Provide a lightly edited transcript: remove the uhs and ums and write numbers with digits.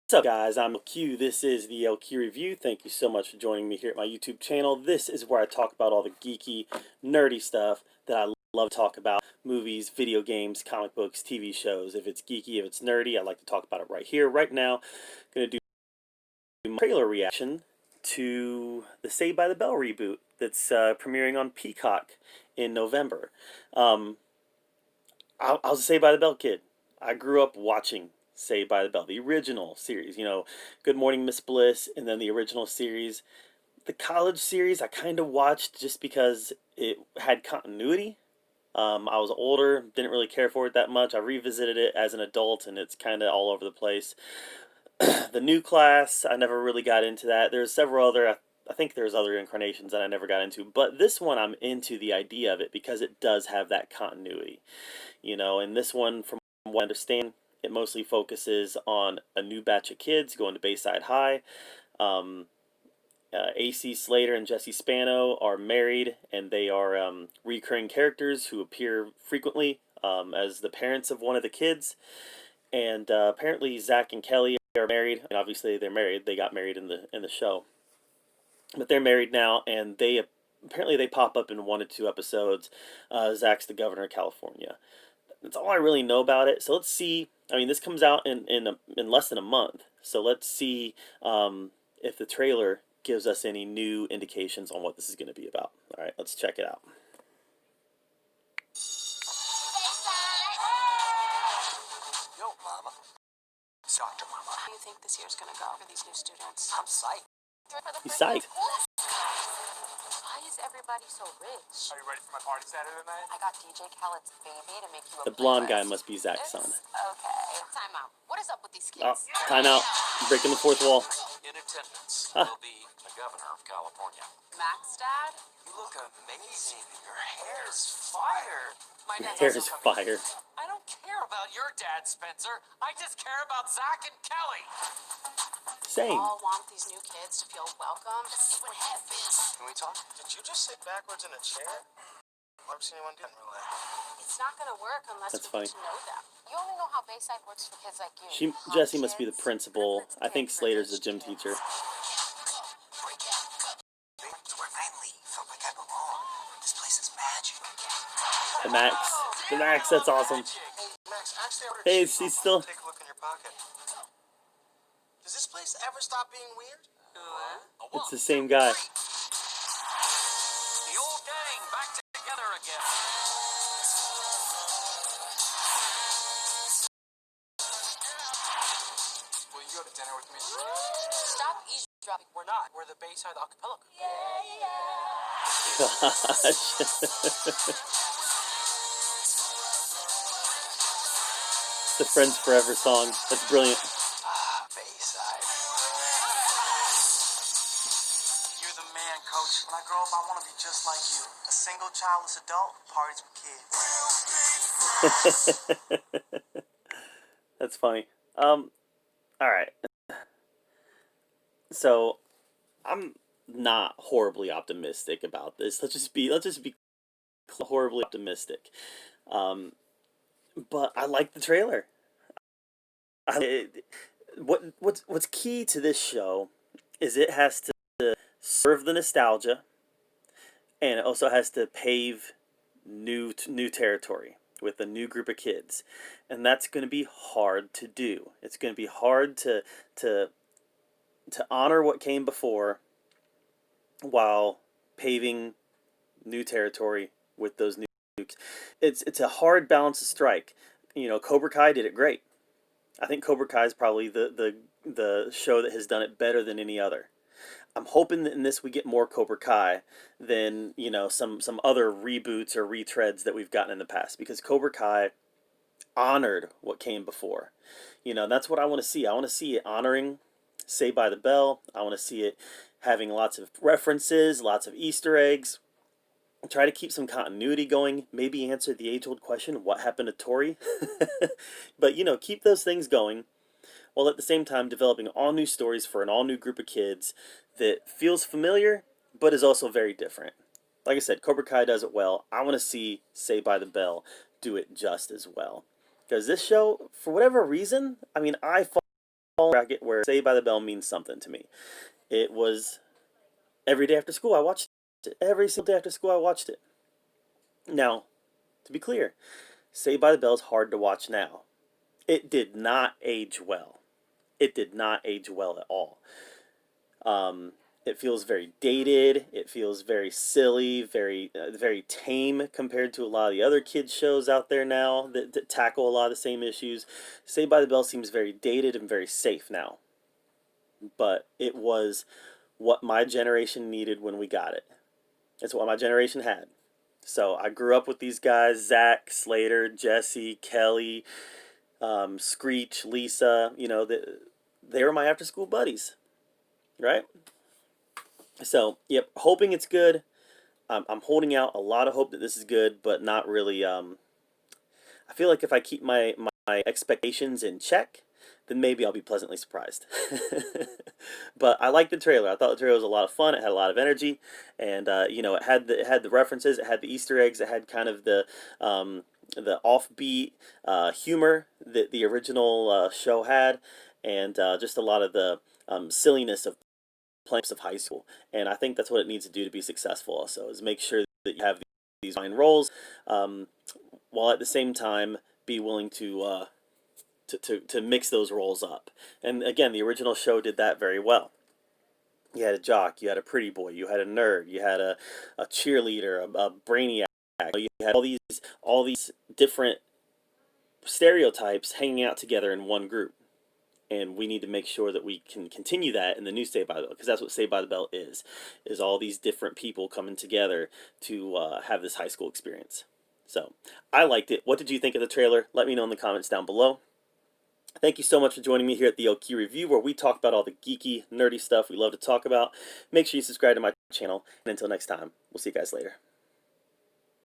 What's up, guys? I'm LQ. This is the LQ Review. Thank you so much for joining me here at my YouTube channel. This is where I talk about all the geeky, nerdy stuff that I love to talk about. Movies, video games, comic books, TV shows. If it's geeky, if it's nerdy, I like to talk about it right here, right now. I'm going to do my trailer reaction to the Saved by the Bell reboot that's premiering on Peacock in November. I was a Saved by the Bell kid. I grew up watching Saved by the Bell, the original series. Good Morning Miss Bliss, and then the original series. The college series I kind of watched just because it had continuity. I was older, didn't really care for it that much. I revisited it as an adult, and it's kind of all over the place. The new class, I never really got into that. There's several other, I think there's other incarnations that I never got into, but this one I'm into the idea of it because it does have that continuity. And this one, from what I understand, it mostly focuses on a new batch of kids going to Bayside High. AC Slater and Jesse Spano are married, and they are recurring characters who appear frequently as the parents of one of the kids. And apparently Zach and Kelly are married. And obviously they're married. They got married in the show, but they're married now, and they apparently they pop up in 1 or 2 episodes. Zach's the governor of California. That's all I really know about it. So let's see. I mean, this comes out in less than a month. So let's see if the trailer gives us any new indications on what this is going to be about. All right, let's check it out. Yo, Mama. Dr. Mama. How do you think this year's going to go for these new students? I'm psyched. He's psyched. Why is everybody so rich? Are you ready for my party Saturday night? I got DJ Khaled's baby to make you a The blonde guy playlist. must be Zach's son. Okay. Time out. What is up with these kids? Oh, time out. Breaking the fourth wall. In attendance will be the governor of California. Max, Dad? You look amazing. Your hair's fire. My Your dad's hair also is coming. fire. I don't care about your dad, Spencer. I just care about Zach and Kelly. Same. All want these new kids to feel welcome. This is what happens. Can we talk? Did you just sit backwards in a chair? I've never seen anyone do that in real life. It's not going to work unless That's we funny. get to know them. You only know how Bayside works for kids like you. Jesse must be the principal. I think Slater's the gym teacher. Where I leave, felt like I belong. This place is magic. The Max, that's awesome. Hey, Max, actually, I ordered Hey, cheese. he's still. Take a look in your pocket. Does this place ever stop being weird? It's the same guy. The old gang back together again. Will you go to dinner with me? Stop eavesdropping. We're not. We're the Bayside Acapella Group. Gosh. The Friends Forever song. That's brilliant. Bayside. You're the man, Coach. When I grow up, I want to be just like you. A single childless adult, parties with kids. That's funny. All right. So, I'm not horribly optimistic about this. Let's just be horribly optimistic. But I like the trailer. What's key to this show is it has to serve the nostalgia, and it also has to pave new territory with a new group of kids, and that's going to be hard to do. It's going to be hard to honor what came before while paving new territory with those new. It's a hard balance to strike. Cobra Kai did it great. I think Cobra Kai is probably the show that has done it better than any other. I'm hoping that in this we get more Cobra Kai than some other reboots or retreads that we've gotten in the past, because Cobra Kai honored what came before. That's what I want to see. I want to see it honoring Saved by the Bell. I want to see it having lots of references, lots of Easter eggs. Try to keep some continuity going. Maybe answer the age-old question, what happened to Tori? But, keep those things going, while at the same time developing all new stories for an all-new group of kids that feels familiar, but is also very different. Like I said, Cobra Kai does it well. I want to see Saved by the Bell do it just as well. Because this show, for whatever reason, I mean, I bracket where Saved by the Bell means something to me. It was every day after school I watched it. Every single day after school I watched it. Now, to be clear, Saved by the Bell is hard to watch now. It did not age well. It did not age well at all. It feels very dated. It feels very silly, very tame compared to a lot of the other kids shows out there now that tackle a lot of the same issues. Saved by the Bell seems very dated and very safe now, but it was what my generation needed when we got it. It's what my generation had. So I grew up with these guys: Zach, Slater, Jesse, Kelly, Screech, Lisa. They were my after-school buddies, right? So, yep, hoping it's good. I'm holding out a lot of hope that this is good, but not really. I feel like if I keep my expectations in check, then maybe I'll be pleasantly surprised. But I liked the trailer. I thought the trailer was a lot of fun. It had a lot of energy, and it had the references, it had the Easter eggs, it had kind of the offbeat humor that the original show had, and just a lot of the silliness of planks of high school. And I think that's what it needs to do to be successful. Also, is make sure that you have these fine roles, um, while at the same time be willing to mix those roles up. And again, the original show did that very well. You had a jock, you had a pretty boy, you had a nerd, you had a cheerleader, a brainiac. You had all these different stereotypes hanging out together in one group. And we need to make sure that we can continue that in the new Saved by the Bell, because that's what Saved by the Bell is all these different people coming together to have this high school experience. So I liked it. What did you think of the trailer? Let me know in the comments down below. Thank you so much for joining me here at the OK Review, where we talk about all the geeky, nerdy stuff we love to talk about. Make sure you subscribe to my channel, and until next time, we'll see you guys later.